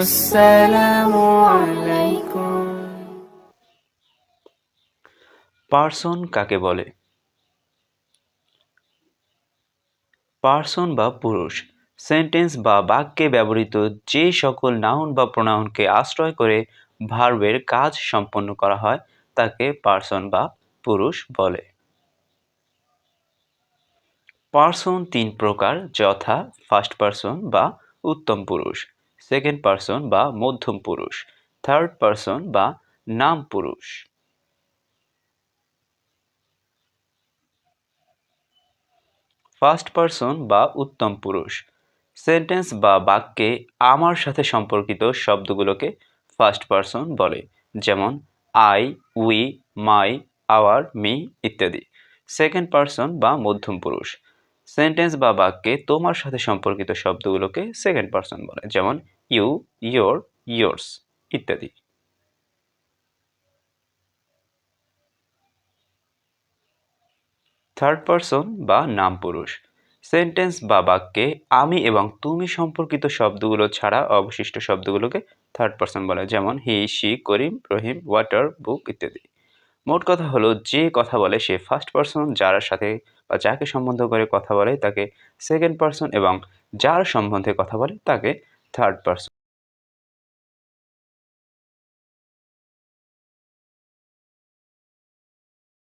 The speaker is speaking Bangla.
আসসালামু আলাইকুম। পার্সন কাকে বলে? পার্সন বা পুরুষ সেন্টেন্স বা বাক্যে ব্যবহৃত যে সকল নাউন বা প্রোনাউনকে আশ্রয় করে ভার্বের কাজ সম্পন্ন করা হয় তাকে পার্সন বা পুরুষ বলে। পার্সন তিন প্রকার, যথা ফার্স্ট পার্সন বা উত্তম পুরুষ, সেকেন্ড পার্সন বা মধ্যম পুরুষ, থার্ড পার্সন বা নাম পুরুষ। ফার্স্ট পার্সন বা উত্তম পুরুষ সেন্টেন্স বা বাক্যে আমার সাথে সম্পর্কিত শব্দগুলোকে ফার্স্ট পার্সন বলে, যেমন I, we, my, our, me ইত্যাদি। সেকেন্ড পার্সন বা মধ্যম পুরুষ সেন্টেন্স বা বাক্যে তোমার সাথে সম্পর্কিত শব্দগুলোকে সেকেন্ড পার্সন বলে, যেমন ইউ, ইয়োর, ইয়োর্স ইত্যাদি। থার্ড পার্সন বা নাম পুরুষ সেন্টেন্স বা বাক্যে আমি এবং তুমি সম্পর্কিত শব্দগুলো ছাড়া অবশিষ্ট শব্দগুলোকে থার্ড পার্সন বলে, যেমন হি, শি, করিম, রহিম, ওয়াটার, বুক ইত্যাদি। মোট কথা হলো, যে কথা বলে সে ফার্স্ট পার্সন, যার সাথে বা যাকে সম্বন্ধ করে কথা বলে তাকে সেকেন্ড পার্সন এবং যার সম্বন্ধে কথা বলে তাকে থার্ড পার্সন।